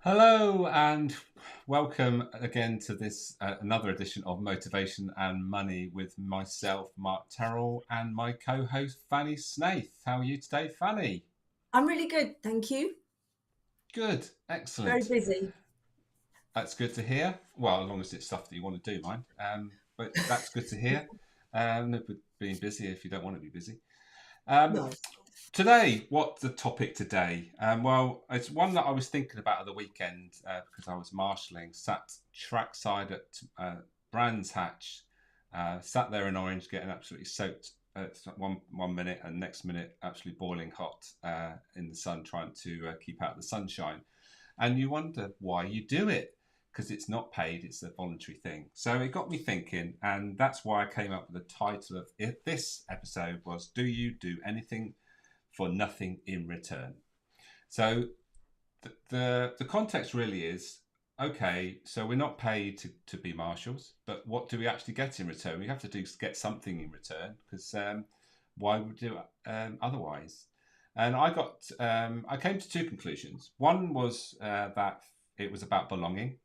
Hello and welcome again to this another edition of Motivation and Money with myself, Mark Terrell, and my co-host Fanny Snaith. How are you today, Fanny? I'm really good, thank you. Good, Very excellent. busy. That's good to hear. Well, as long as it's stuff that you want to do, mind. But that's good to hear. No, but being busy if you don't want to be busy. Um, No. Today, what's the topic today? Well, it's one that I was thinking about at the weekend because I was marshalling, sat trackside at Brands Hatch, sat there in Orange, getting absolutely soaked at one minute, and next minute absolutely boiling hot in the sun, trying to keep out the sunshine. And you wonder why you do it because it's not paid; it's a voluntary thing. So it got me thinking, and that's why I came up with the title of this episode was "Do you do anything for nothing in return?" So the context really is okay. So we're not paid to be marshals, but what do we actually get in return? We have to get something in return because why would we do otherwise? And I came to two conclusions. One was that it was about belonging,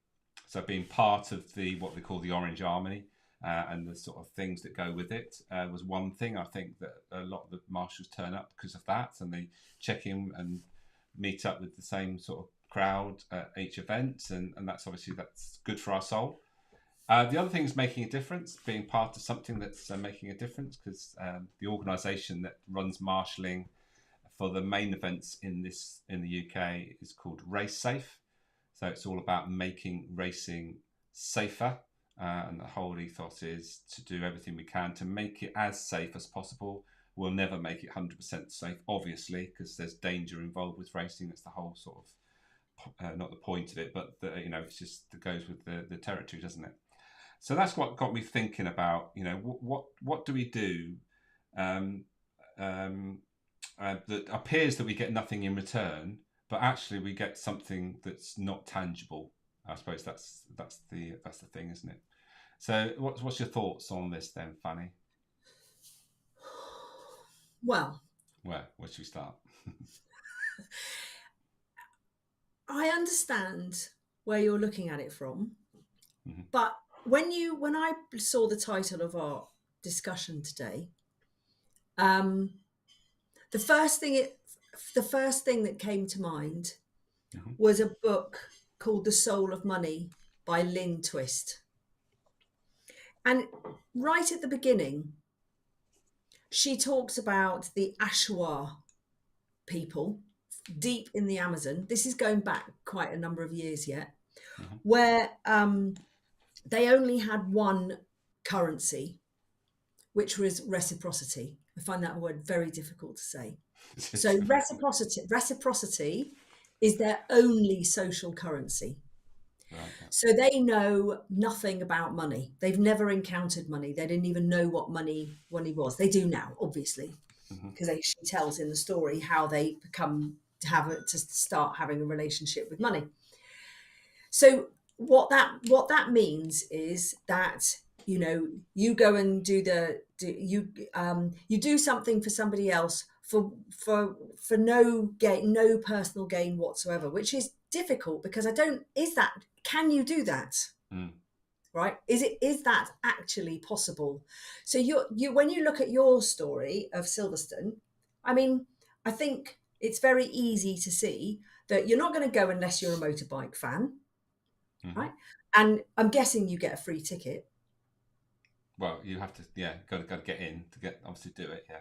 so being part of the what they call the Orange Army, and the sort of things that go with it was one thing. I think that a lot of the marshals turn up because of that, and they check in and meet up with the same sort of crowd at each event, and that's good for our soul. The other thing is making a difference, being part of something that's making a difference, because the organisation that runs marshalling for the main events in the UK is called Race Safe. So it's all about making racing safer. And the whole ethos is to do everything we can to make it as safe as possible. We'll never make it 100% safe, obviously, because there's danger involved with racing. That's the whole sort of, not the point of it, but it's just it goes with the territory, doesn't it? So that's what got me thinking about, what do we do um, that appears that we get nothing in return, but actually we get something that's not tangible. I suppose that's the thing, isn't it? So, what's your thoughts on this then, Fanny? Well, Where should we start? I understand where you're looking at it from, Mm-hmm. but when I saw the title of our discussion today, um, the first thing it the first thing that came to mind Mm-hmm. was a book called The Soul of Money by Lynn Twist. And right at the beginning, she talks about the Ashwa people deep in the Amazon. This is going back quite a number of years yet, Mm-hmm. where they only had one currency, which was reciprocity. I find that word very difficult to say. It's So difficult. reciprocity is their only social currency. Right. Yeah. So they know nothing about money. They've never encountered money. They didn't even know what money was. They do now, obviously, Mm-hmm. because she tells in the story how they become to start having a relationship with money. So what that means is that you go and you do something for somebody else for no gain, no personal gain whatsoever, which is difficult because I don't is that can you do that? Mm. Right, is that actually possible? So you when you look at your story of Silverstone, I mean, I think it's very easy to see that you're not going to go unless you're a motorbike fan, Mm-hmm. right? And I'm guessing you get a free ticket. Well, you have to, yeah, got to get in to get obviously do it. Yeah.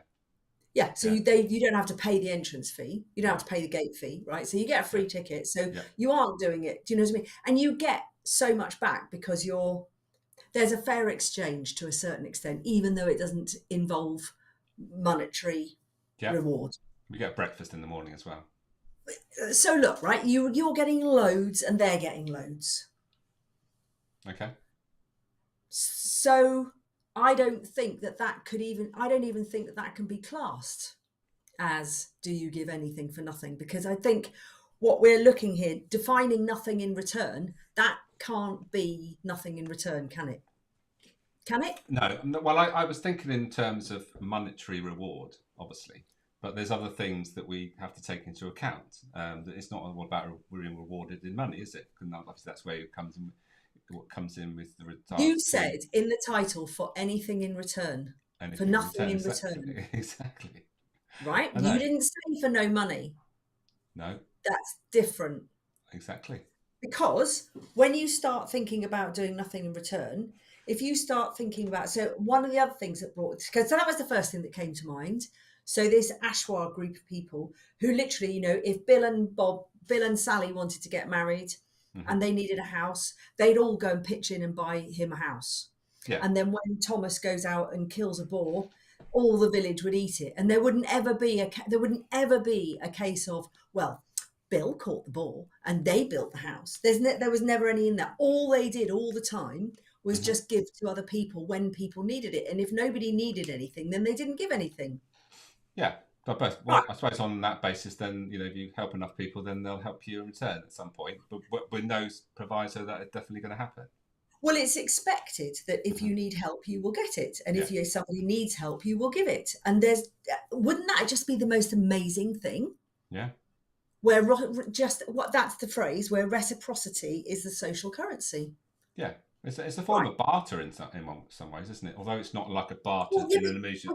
Yeah, so Yeah. you don't have to pay the entrance fee, you don't have Right. to pay the gate fee, right? So you get a Yeah. free ticket, so Yeah. you aren't doing it. Do you know what I mean? And you get so much back because there's a fair exchange to a certain extent, even though it doesn't involve monetary Yeah. reward. We get breakfast in the morning as well. So look, right, you're getting loads and they're getting loads. Okay. So I don't even think that that can be classed as do you give anything for nothing? Because I think what we're looking here, defining nothing in return, that can't be nothing in return, can it? Can it? No. Well, I was thinking in terms of monetary reward, obviously. but there's other things that we have to take into account. That it's not all about being rewarded in money, is it? And obviously that's where it comes in. What comes in with You regards to said in the title, for anything in return, for anything in nothing return. in return, Exactly. right? I You know. didn't say for no money. No. That's different. Exactly. Because when you start thinking about doing nothing in return, if you start thinking about, so one of the other things that brought, because that was the first thing that came to mind. So this Ashwar group of people who literally, if Bill and Sally wanted to get married Hmm. and they needed a house, they'd all go and pitch in and buy him a house. Yeah. And then when Thomas goes out and kills a boar, all the village would eat it, and there wouldn't ever be a case of, well, Bill caught the ball and they built the house. There was never any in that. All they did all the time was Hmm. just give to other people when people needed it. And if nobody needed anything, then they didn't give anything. Yeah. But both, Right. well, I suppose on that basis, then if you help enough people, then they'll help you in return at some point. But with no proviso that it's definitely going to happen. Well, it's expected that if Hmm. you need help, you will get it. And Yeah. if somebody needs help, you will give it. And wouldn't that just be the most amazing thing? Yeah. Where that's the phrase, where reciprocity is the social currency. Yeah. It's a form Right. of barter in some ways, isn't it? Although it's not like a barter Well, yeah, in an immediate.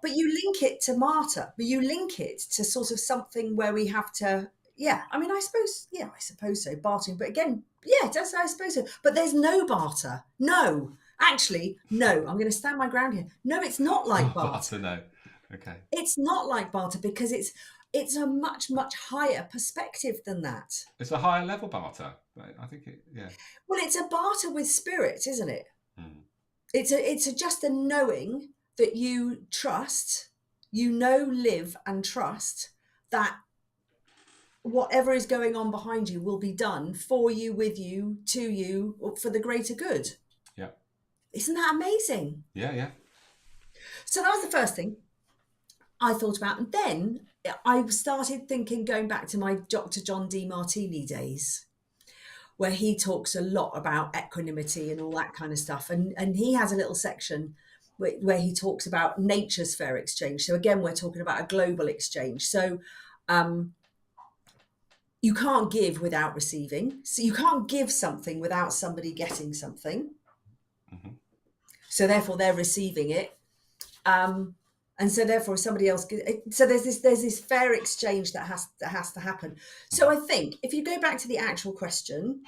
but you link it to martyr, but you link it to sort of something where we have to, yeah. I mean, I suppose so, bartering. But again, yeah, I suppose so. But there's no barter. No, actually, no. I'm going to stand my ground here. No, it's not like Oh, barter. barter, no. Okay. It's not like barter because it's a much, much higher perspective than that. It's a higher level barter. I think yeah. Well, it's a barter with spirit, isn't it? Mm. It's just a knowing that you trust, live and trust that whatever is going on behind you will be done for you, with you, to you, or for the greater good. Yeah. Isn't that amazing? Yeah. Yeah. So that was the first thing I thought about. And then I started thinking, going back to my Dr. John D. Martini days, where he talks a lot about equanimity and all that kind of stuff. And he has a little section where he talks about nature's fair exchange. So again, we're talking about a global exchange. So you can't give without receiving. So you can't give something without somebody getting something. Hmm. So therefore they're receiving it. And so therefore somebody else, so there's this fair exchange that has to happen. So I think if you go back to the actual question,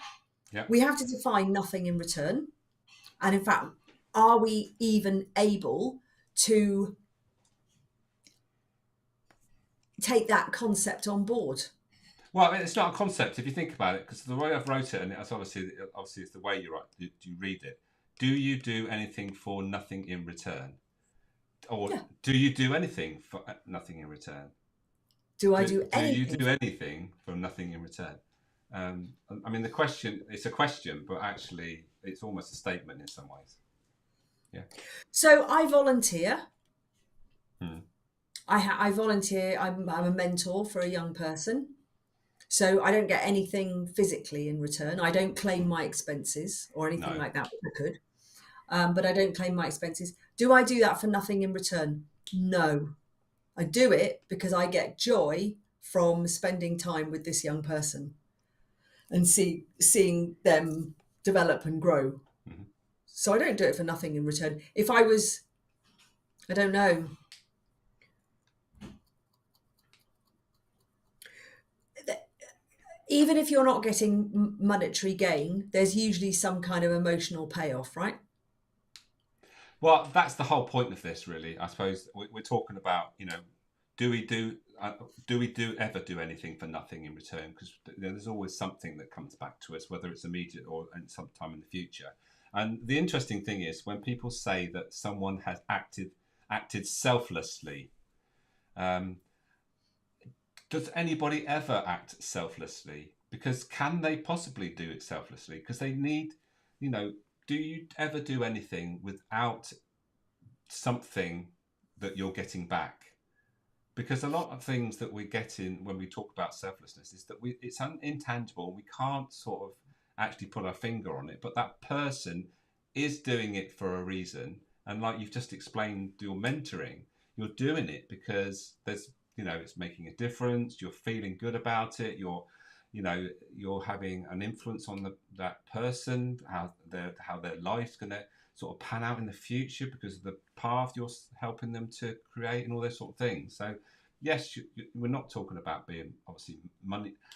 Yeah. we have to define nothing in return. And in fact, are we even able to take that concept on board? Well, it's not a concept if you think about it, because the way I've wrote it, and it's obviously it's the way you read it. Do you do anything for nothing in return, or Yeah. do you do anything for nothing in return? Do I Do, do do you anything? do anything for nothing in return? I mean, it's a question, but actually, it's almost a statement in some ways. Yeah. So I volunteer. Hmm. I volunteer. I'm a mentor for a young person. So I don't get anything physically in return. I don't claim my expenses or anything No. like that. I could, but I don't claim my expenses. Do I do that for nothing in return? No. I do it because I get joy from spending time with this young person and seeing them develop and grow. Hmm. So I don't do it for nothing in return. If I was, I don't know, even if you're not getting monetary gain, there's usually some kind of emotional payoff, right? Well, that's the whole point of this, really. I suppose we're talking about, do we do ever do anything for nothing in return? Because there's always something that comes back to us, whether it's immediate or sometime in the future. And the interesting thing is when people say that someone has acted selflessly. Does anybody ever act selflessly? Because can they possibly do it selflessly? Because they need, do you ever do anything without something that you're getting back? Because a lot of things that we get in when we talk about selflessness is that it's intangible. We can't sort of actually put our finger on it, but that person is doing it for a reason. And like you've just explained, your mentoring, you're doing it because it's making a difference. You're feeling good about it. You're having an influence on that person, how their life's going to sort of pan out in the future because of the path you're helping them to create and all those sort of things. So yes, we're not talking about being obviously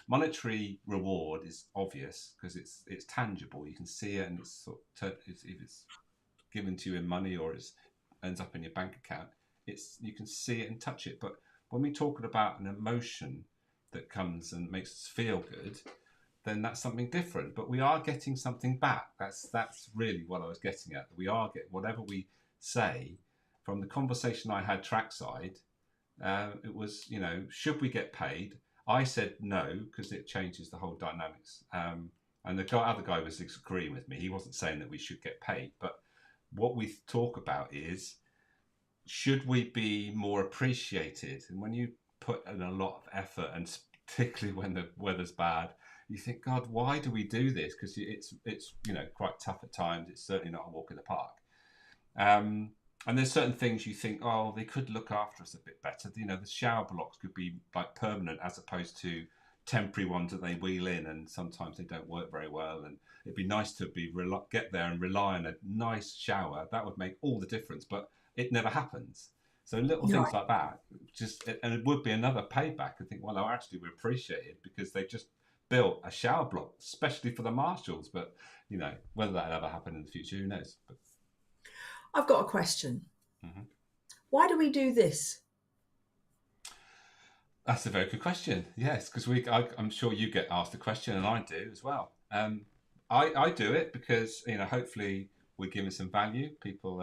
monetary reward is obvious because it's tangible. You can see it, and it's if it's given to you in money or it ends up in your bank account, you can see it and touch it. But when we're talking about an emotion that comes and makes us feel good, then that's something different. But we are getting something back. That's really what I was getting at. We are getting whatever we say. From the conversation I had trackside, it was, should we get paid? I said no because it changes the whole dynamics. And the other guy was agreeing with me. He wasn't saying that we should get paid, but what we talk about is, should we be more appreciated? And when you put in a lot of effort, and particularly when the weather's bad, you think, God, why do we do this? Because it's quite tough at times. It's certainly not a walk in the park. And there's certain things you think, oh, they could look after us a bit better. The shower blocks could be like permanent as opposed to temporary ones that they wheel in, and sometimes they don't work very well. And it'd be nice to get there and rely on a nice shower. That would make all the difference, but it never happens. So little You're things right. like that, and it would be another payback. I think, well, actually, we appreciate it because they just built a shower block, especially for the marshals. But whether that'll ever happen in the future, who knows? But I've got a question. mhm. Why do we do this? That's a very good question. Yes, because I'm sure you get asked the question, and I do as well. I do it because hopefully we're giving some value. People,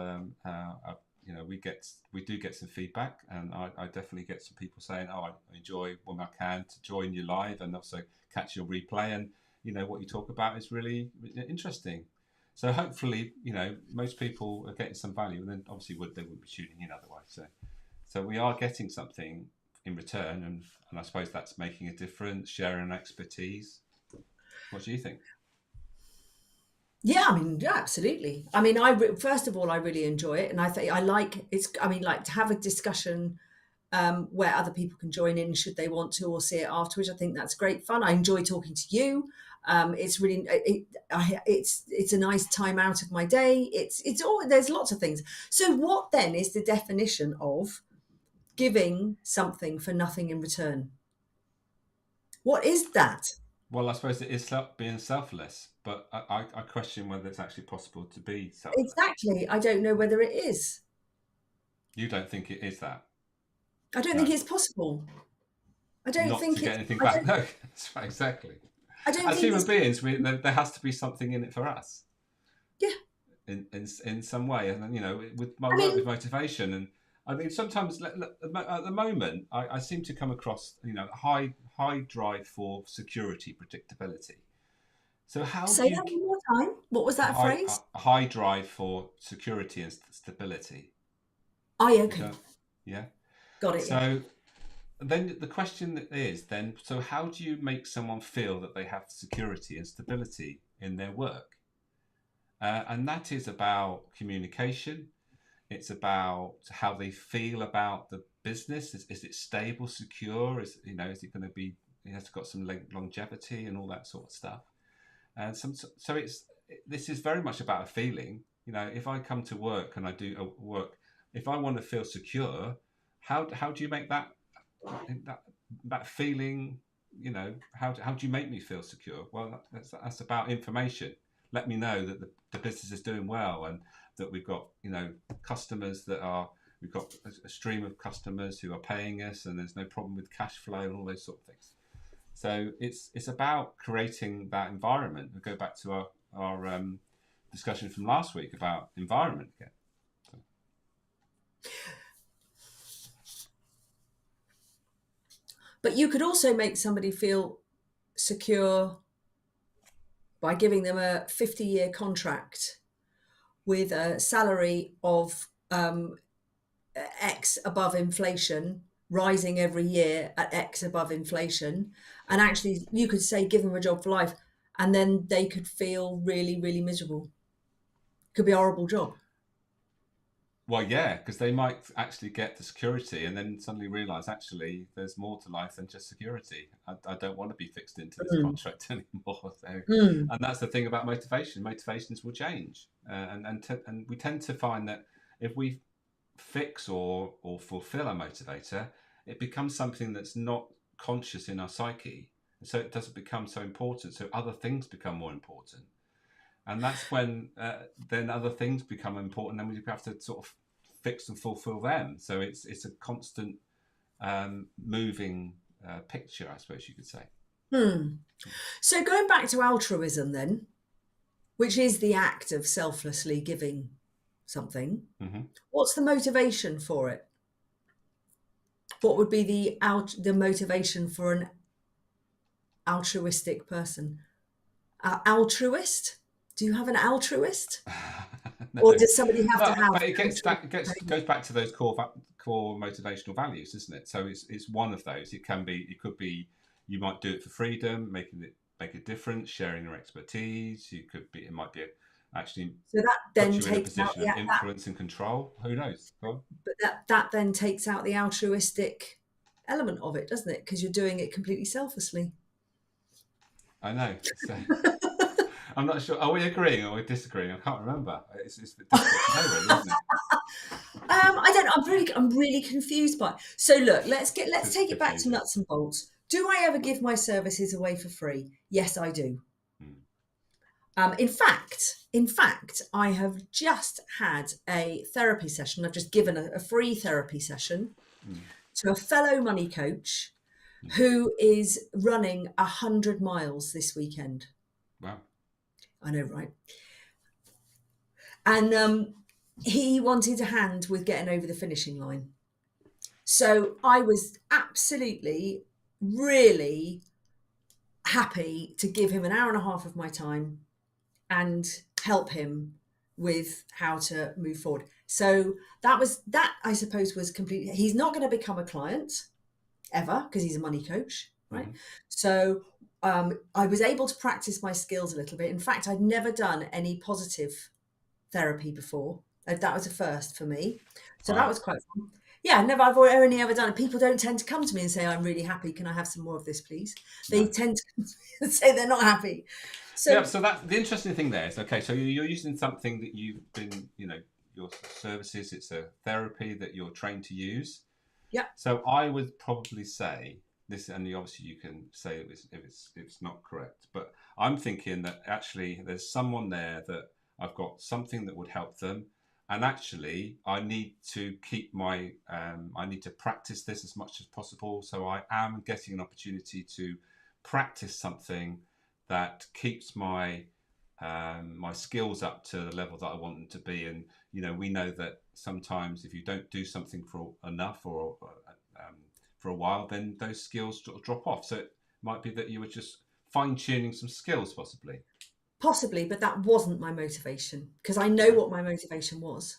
we do get some feedback, and I definitely get some people saying, "Oh, I enjoy when I can to join you live and also catch your replay." And what you talk about is really interesting. So hopefully, most people are getting some value, and then obviously they would be tuning in otherwise. So we are getting something in return, and I suppose that's making a difference, sharing an expertise. What do you think? Yeah, I mean, yeah, absolutely. I mean, first of all, I really enjoy it, and I think I like it's. I mean, like to have a discussion where other people can join in should they want to, or see it afterwards. I think that's great fun. I enjoy talking to you. It's really it's a nice time out of my day. It's all there's lots of things. So, what then is the definition of giving something for nothing in return? What is that? Well, I suppose it is being selfless, but I question whether it's actually possible to be selfless. Exactly. I don't know whether it is. You don't think it is that? I don't think No, it's possible. I don't not to think get it's. anything I back. don't. No, that's right, exactly. I don't As think human it's. beings, there has to be something in it for us Yeah. in some way. And then, with my I work mean, with motivation, and I mean, sometimes at the moment, I seem to come across, high drive for security, predictability. So how say do you that one more time. What was that phrase? high drive for security and stability? Oh, yeah, You okay. don't, yeah. Got it. Yeah. So then the question is then, so how do you make someone feel that they have security and stability in their work? And that is about communication. It's about how they feel about the business. Is it stable, secure? Is it going to be? It has got some longevity and all that sort of stuff. And so this is very much about a feeling. If I come to work and I do a work, if I want to feel secure, how do you make that that feeling? How do you make me feel secure? Well, that's about information. Let me know that the business is doing well, and that we've got customers we've got a stream of customers who are paying us, and there's no problem with cash flow and all those sort of things. So it's about creating that environment. We go back to our discussion from last week about environment again. So, But you could also make somebody feel secure by giving them a 50-year contract with a salary of X above inflation, rising every year at X above inflation. And actually, you could say, give them a job for life, and then they could feel really, really miserable. Could be a horrible job. Well, yeah, because they might actually get the security and then suddenly realize actually there's more to life than just security. I don't want to be fixed into this Mm. contract anymore. So, Mm. and that's the thing about motivation. Motivations will change, and we tend to find that if we fix or fulfill a motivator, it becomes something that's not conscious in our psyche, so it doesn't become so important. So other things become more important, and that's when then other things become important, and we have to sort of fix and fulfill them. So it's a constant moving picture, I suppose you could say. Hmm. So going back to altruism then, which is the act of selflessly giving something, Mm-hmm. what's the motivation for it? What would be the motivation for an altruistic person? Altruist? Do you have an altruist? No, Or does somebody have to no, have but it gets altruistic that goes back to those core motivational values, isn't it? So it's one of those. It could be you might do it for freedom, make a difference, sharing your expertise. It might be actually So that put then you in a takes out position of influence and control. Who knows? Go on. but that then takes out the altruistic element of it, doesn't it? Because you're doing it completely selflessly. I know. So I'm not sure. Are we agreeing or are we disagreeing? I can't remember. It's difficult to know, really, isn't it? I don't know. I'm really confused by it. So look, let's It's take it back to confusing. nuts and bolts. Do I ever give my services away for free? Yes, I do. Mm. In fact, I have just had a therapy session. I've just given a free therapy session Mm. to a fellow money coach Mm. who is running 100 miles this weekend. Wow. I know, right? And he wanted a hand with getting over the finishing line. So I was absolutely, really happy to give him an hour and a half of my time and help him with how to move forward. So that I suppose was completely, he's not going to become a client ever because he's a money coach, right? Mm-hmm. So I was able to practice my skills a little bit. In fact, I'd never done any positive therapy before. That was a first for me. So that Right. was quite fun. Yeah, never. I've only ever done it. People don't tend to come to me and say, "I'm really happy. Can I have some more of this, please?" They No. tend to come to me and say they're not happy. Yeah. So So that the interesting thing there is okay. So you're using something that you've been, your services. It's a therapy that you're trained to use. yeah, So I would probably say this, and obviously you can say if it's not correct, but I'm thinking that actually there's someone there that I've got something that would help them, and actually I need to keep I need to practice this as much as possible. So I am getting an opportunity to practice something that keeps my skills up to the level that I want them to be. And we know that sometimes if you don't do something for enough or for a while, then those skills sort of drop off. So it might be that you were just fine tuning some skills, possibly. possibly, but that wasn't my motivation because I know Right, what my motivation was.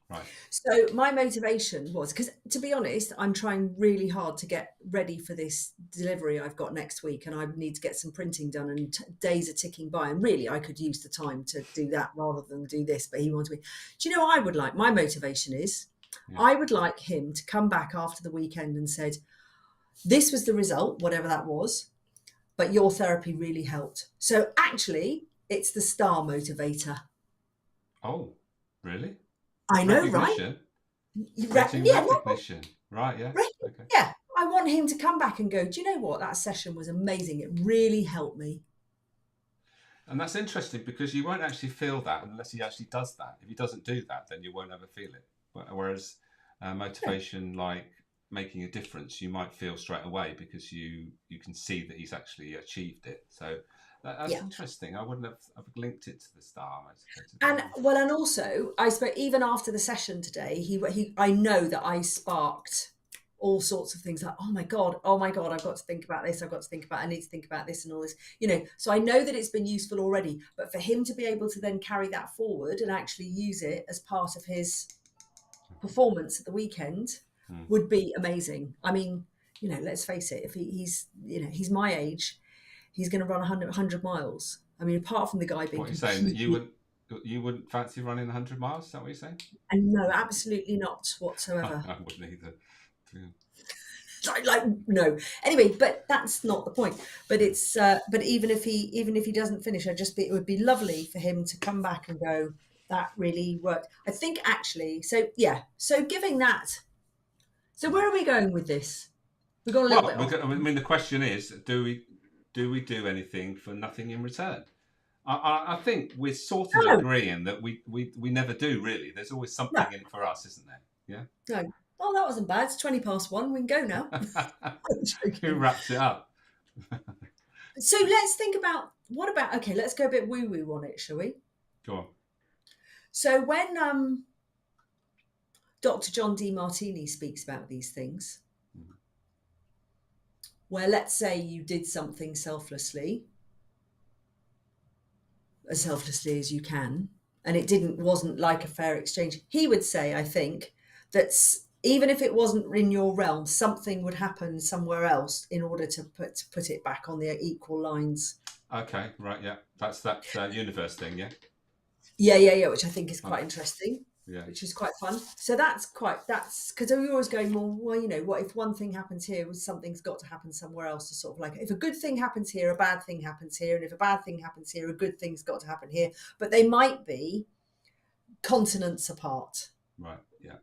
right, So my motivation was because, to be honest, I'm trying really hard to get ready for this delivery I've got next week, and I need to get some printing done, and days are ticking by. And really, I could use the time to do that rather than do this. But he wanted me. Do you know what I would like? My motivation is, yeah. I would like him to come back after the weekend and said, "This was the result, whatever that was, but your therapy really helped." So actually, it's the star motivator. Oh, really? I know, right? Recognition, getting Yeah, not recognition. Right, yeah, Right. okay. Yeah. I want him to come back and go, "Do you know what? That session was amazing. It really helped me." And that's interesting because you won't actually feel that unless he actually does that. If he doesn't do that, then you won't ever feel it. Whereas Yeah. motivation, like making a difference, you might feel straight away because you can see that he's actually achieved it. So that's Yeah. interesting. I wouldn't have linked it to the star And motivator. well, and also, I suppose even after the session today, I know that I sparked all sorts of things like, oh my God, I've got to think about this. I need to think about this and all this, So I know that it's been useful already, but for him to be able to then carry that forward and actually use it as part of his performance at the weekend Hmm. would be amazing. I mean, let's face it, if he's my age, he's going to run 100 miles. I mean, apart from the guy being What are you saying that you completely, would? You wouldn't fancy running 100 miles? Is that what you're saying? And no, absolutely not I whatsoever. wouldn't either. Yeah. Like no. Anyway, but that's not the point. But it's but even if he doesn't finish, it would be lovely for him to come back and go, that really worked. I think actually, so yeah. So giving that. So where are we going with this? We've gone a little Well, bit off. I mean, the question is, do we do anything for nothing in return? I think we're sort of No, agreeing that we never do really. There's always no, something in it for us, isn't there? no. Oh, that wasn't bad. It's 1:20. We can go now. Yeah. I'm Who joking. wraps it up? So let's think about what about okay, let's go a bit woo-woo on it, shall we? Go on. So when Dr. John D. Martini speaks about these things, where let's say you did something selflessly, as selflessly as you can, and wasn't like a fair exchange, he would say, I think, that even if it wasn't in your realm, something would happen somewhere else in order to put it back on the equal lines. Okay, right, yeah, that's that universe thing, yeah. Yeah, which I think is quite Right, interesting, yeah, which is quite fun. So that's because we're always going, well, you know, what if one thing happens here, something's got to happen somewhere else to sort of like, if a good thing happens here, a bad thing happens here, and if a bad thing happens here, a good thing's got to happen here. But they might be continents apart. right, yeah.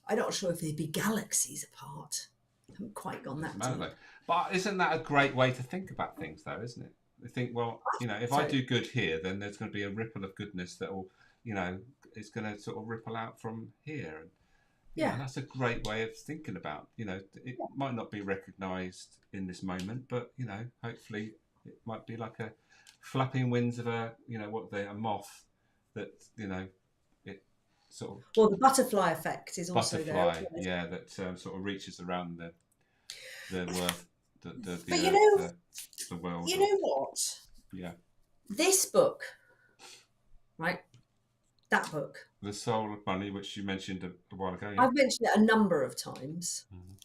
I'm not sure if they'd be galaxies apart. I haven't quite gone Doesn't that matter deep. though. But isn't that a great way to think about things, though, isn't it? You think, well, if I So do good here, then there's going to be a ripple of goodness that will, it's going to sort of ripple out from here. And, yeah, that's a great way of thinking about, it might not be recognised in this moment, but, hopefully it might be like a flapping wings of a moth that, it sort of well, the butterfly effect is also there as butterfly, well. yeah, that sort of reaches around the worth, the But earth, the world, you or know what? yeah, This book, right? That book. the soul of money, which you mentioned a while ago. Yeah. I've mentioned it a number of times. Mhm.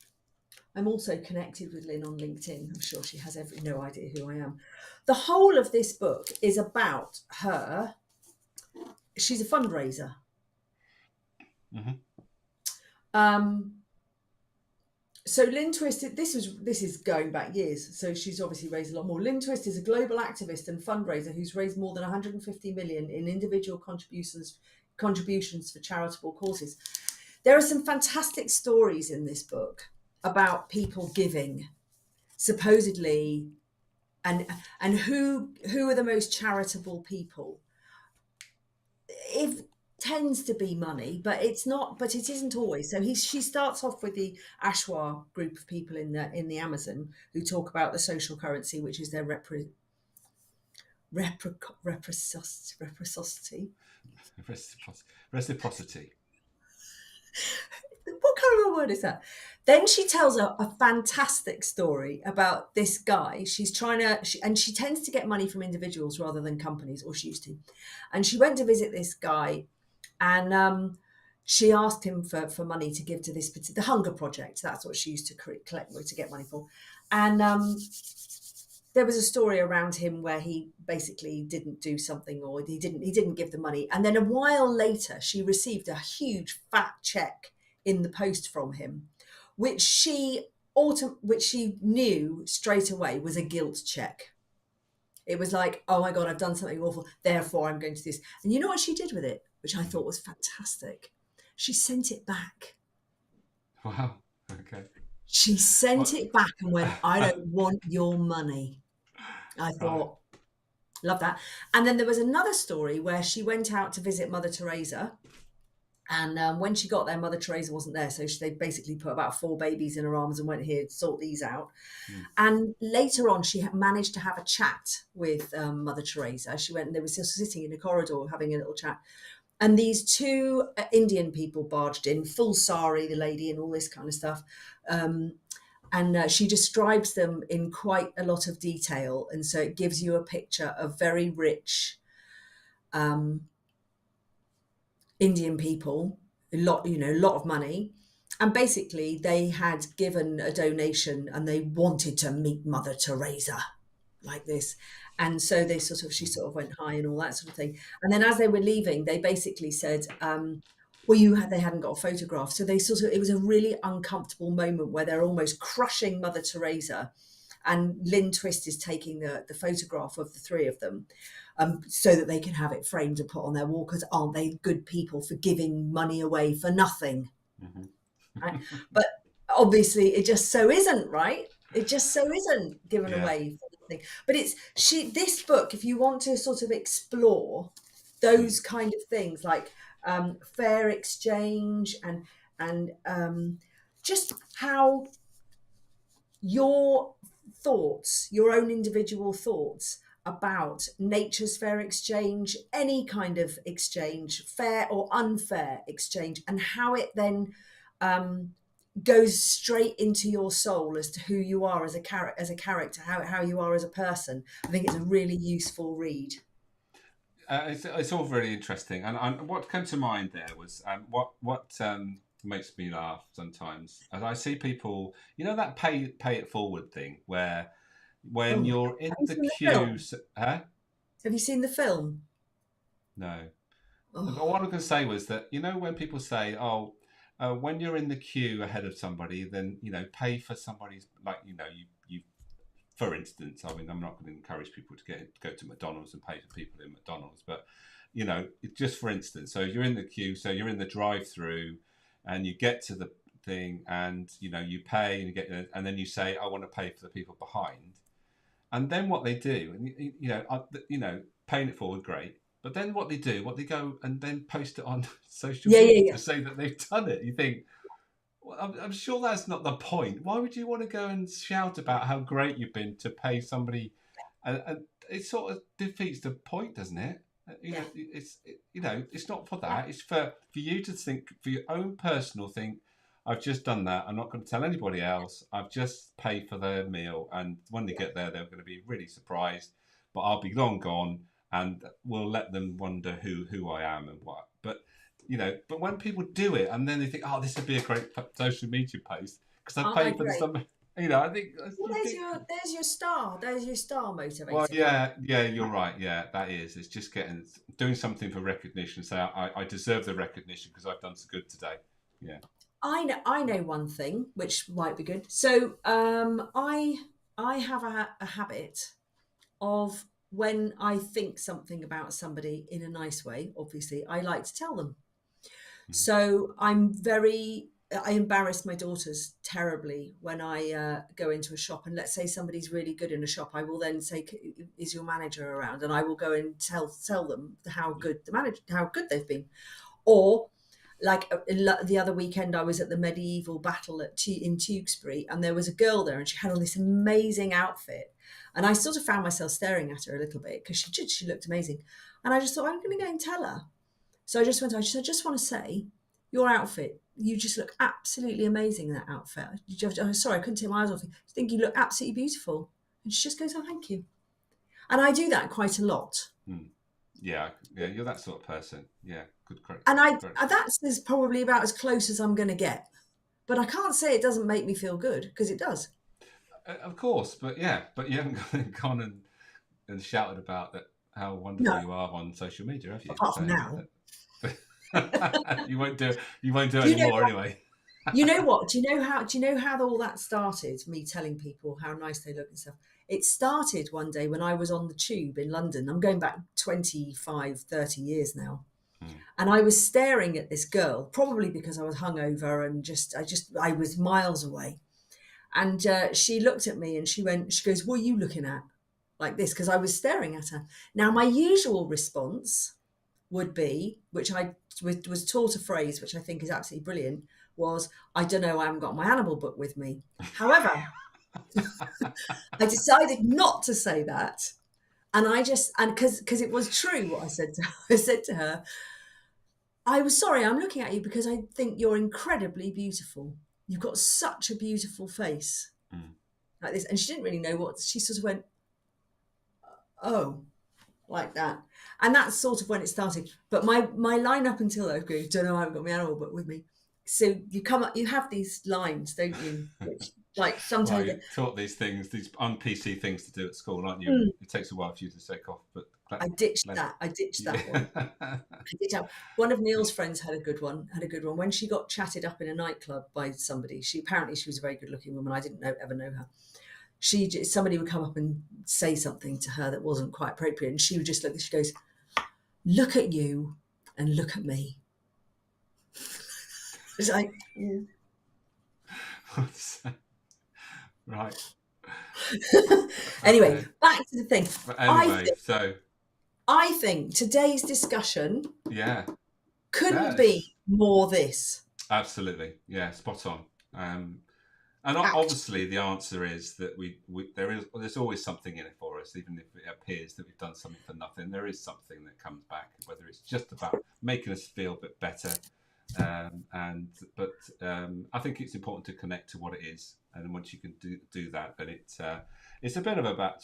I'm also connected with Lynn on LinkedIn. I'm sure she has no idea who I am. The whole of this book is about her. She's a fundraiser. Mhm. Um, so Lynn Twist, this is going back years. So she's obviously raised a lot more. Lynn Twist is a global activist and fundraiser who's raised more than 150 million in individual contributions for charitable causes. There are some fantastic stories in this book about people giving, supposedly, and who are the most charitable people. It tends to be money, but it's not. But it isn't always. So she starts off with the Ashwa group of people in the Amazon who talk about the social currency, which is their reciprocity. Reciprocity. What kind of a word is that? Then she tells a fantastic story about this guy. She's trying to, and she tends to get money from individuals rather than companies, or she used to. And she went to visit this guy, and she asked him for money to give to the Hunger Project. That's what she used to collect to get money for. And there was a story around him where he basically didn't do something, or he didn't give the money. And then a while later, she received a huge fat check in the post from him, which she knew straight away was a guilt check. It was like, oh my God, I've done something awful, therefore I'm going to do this. And you know what she did with it, which I Mhm. thought was fantastic? She sent it back. Wow. Okay. She sent What? it back and went, I don't want your money. I Right. thought, love that. And then there was another story where she went out to visit Mother Teresa. And when she got there, Mother Teresa wasn't there. So they basically put about 4 babies in her arms and went, here, sort these out. Mm. And later on, she managed to have a chat with Mother Teresa. She went and they were just sitting in a corridor having a little chat. And these 2 Indian people barged in, full sari, the lady, and all this kind of stuff. And she describes them in quite a lot of detail. And so it gives you a picture of very rich Indian people, a lot of money. And basically they had given a donation and they wanted to meet Mother Teresa. like this. And so she sort of went high and all that sort of thing. And then as they were leaving, they basically said, well, they hadn't got a photograph. So it was a really uncomfortable moment where they're almost crushing Mother Teresa. And Lynn Twist is taking the photograph of the three of them, so that they can have it framed and put on their wall, because aren't they good people for giving money away for nothing? Mm-hmm. Right? But obviously it just so isn't, right? It just so isn't given Yeah. away for nothing. But this book, if you want to sort of explore those kind of things, like fair exchange and just how your thoughts, your own individual thoughts about nature's fair exchange, any kind of exchange, fair or unfair exchange, and how it then goes straight into your soul as to who you are as a character, how you are as a person. I think it's a really useful read. It's all very interesting, and what came to mind there was what makes me laugh sometimes as I see people, that pay it forward thing, where Oh when my you're God. in Have you the seen the queue, film? huh? Have you seen the film? No. But what I Oh, was going to say was that when people say, "Oh, when you're in the queue ahead of somebody, then pay for somebody's, like you for instance, I mean, I'm not going to encourage people to go to McDonald's and pay for people in McDonald's, but just for instance, so you're in the queue, so you're in the drive-through, and you get to the thing, and you pay, and you get, and then you say, "I want to pay for the people behind," and then what they do, and paying it forward, great. But then what they go and then post it on social yeah, media yeah, to say that they've done it. You think, well, I'm sure that's not the point. Why would you want to go and shout about how great you've been to pay somebody? And it sort of defeats the point, doesn't it? yeah, It's not for yeah, that. It's for you to think, for your own personal thing. I've just done that. I'm not going to tell anybody else. I've just paid for their meal, and when they yeah. get there, they're going to be really surprised. But I'll be long gone, and we'll let them wonder who I am and what. But when people do it and then they think, oh, this would be a great social media post because I Aren't they paid for the great? stuff. I think Well, you think. there's your star. There's your star Well, motivator, right? yeah, you're right. Yeah, that is. It's just doing something for recognition. Say, I deserve the recognition because I've done so good today. Yeah. I know one thing which might be good. So I have a habit of, when I think something about somebody in a nice way, obviously, I like to tell them. Mhm. So I embarrass my daughters terribly when I go into a shop, and let's say somebody's really good in a shop. I will then say, "Is your manager around?" And I will go and tell them Yeah. how good they've been. Or like the other weekend, I was at the medieval battle in Tewkesbury, and there was a girl there, and she had on this amazing outfit, and I sort of found myself staring at her a little bit because she looked amazing, and I just thought, I'm going to go and tell her. So I just went. I just want to say, your outfit. You just look absolutely amazing in that outfit. Sorry, I couldn't take my eyes off you. I think you look absolutely beautiful. And she just goes, "Oh, thank you." And I do that quite a lot. Mm. Yeah. You're that sort of person. Yeah. Good. Great. And Great. that's probably about as close as I'm going to get. But I can't say it doesn't make me feel good, because it does. Of course, but yeah, but you haven't gone and shouted about that how wonderful No, you are on social media, have you? apart from So now. you won't do it Do you know anymore what? anyway. You know what? Do you know how all that started? Me telling people how nice they look and stuff. It started one day when I was on the tube in London. I'm going back 25, 30 years now. Mm. And I was staring at this girl, probably because I was hungover and I was miles away. And she looked at me and she goes, "What are you looking at?" Like this, because I was staring at her. Now, my usual response would be, which I was taught a phrase which I think is absolutely brilliant, was, "I don't know, I haven't got my animal book with me." However, I decided not to say that. And because it was true what I said to her, I said to her, "I was sorry, I'm looking at you because I think you're incredibly beautiful. You've got such a beautiful face." Mm. Like this. And she didn't really know what, she sort of went, "Oh," like that. And that's sort of when it started. But my line up until I go, "Don't know, I haven't got my animal book with me." So you have these lines, don't you? Which Like Well, sometimes, you taught these things, these un-PC things to do at school, aren't you? It takes a while for you to take off, but I ditched that. I ditched that one. I did have, one of Neil's friends had a good one. When she got chatted up in a nightclub by somebody. She was a very good-looking woman. I didn't ever know her. Somebody would come up and say something to her that wasn't quite appropriate, and she would just look. She goes, "Look at you and look at me." It's like, right. Anyway, Okay. back to the thing. But anyway, I think today's discussion yeah, couldn't be more this. Absolutely, yeah, spot on. And obviously, the answer is that there's always something in it for us, even if it appears that we've done something for nothing. There is something that comes back, whether it's just about making us feel a bit better. But I think it's important to connect to what it is, and once you can do that, then it's a bit of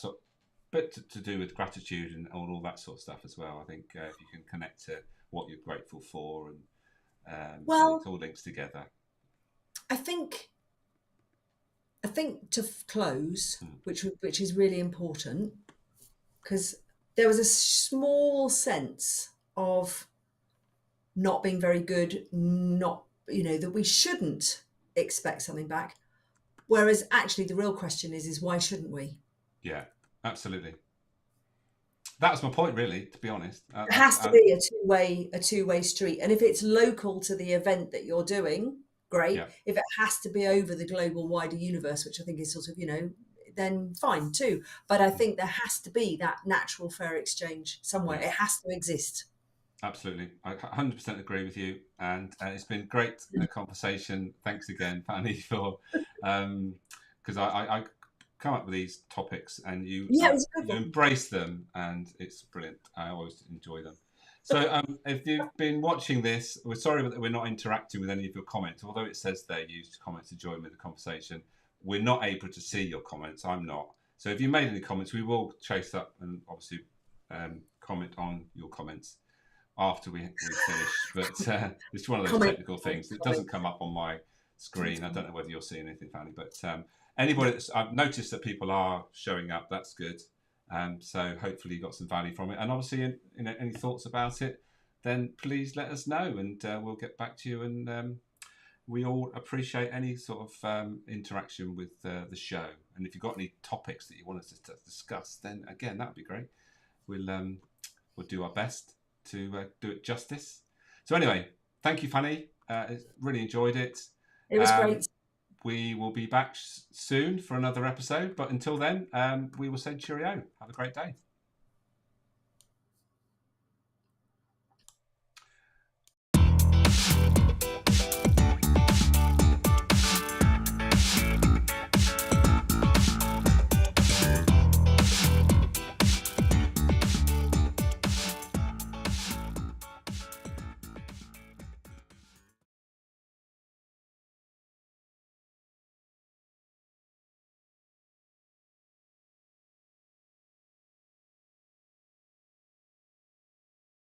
bit to do with gratitude and all that sort of stuff as well. I think if you can connect to what you're grateful for, and and it all links together. I think to close, which is really important, because there was a small sense of not being very good, that we shouldn't expect something back. Whereas actually the real question is why shouldn't we? Yeah, absolutely. That's my point, really, to be honest. It has to be a two-way street. And if it's local to the event that you're doing, great. Yeah. If it has to be over the global wider universe, which I think is sort of, then fine too. But I think there has to be that natural fair exchange somewhere. Yeah. It has to exist. Absolutely. I 100% agree with you. And it's been great conversation. Thanks again, Fanny, for because I come up with these topics and you embrace them, and it's brilliant. I always enjoy them. So if you've been watching this, we're sorry that we're not interacting with any of your comments, although it says there use comments to join with the conversation. We're not able to see your comments. I'm not. So if you made any comments, we will chase up and obviously comment on your comments after we finish. But it's one of those technical things. It doesn't come up on my screen. I don't know whether you're seeing anything, Fanny, but anybody I've noticed that people are showing up. That's good. So hopefully you got some value from it. And obviously, any thoughts about it, then please let us know, and we'll get back to you. And we all appreciate any sort of interaction with the show. And if you've got any topics that you want us to discuss, then again, that'd be great. We'll do our best to do it justice. So anyway, thank you, Fanny. Really enjoyed it. It was great. We will be back soon for another episode. But until then, we will say cheerio. Have a great day.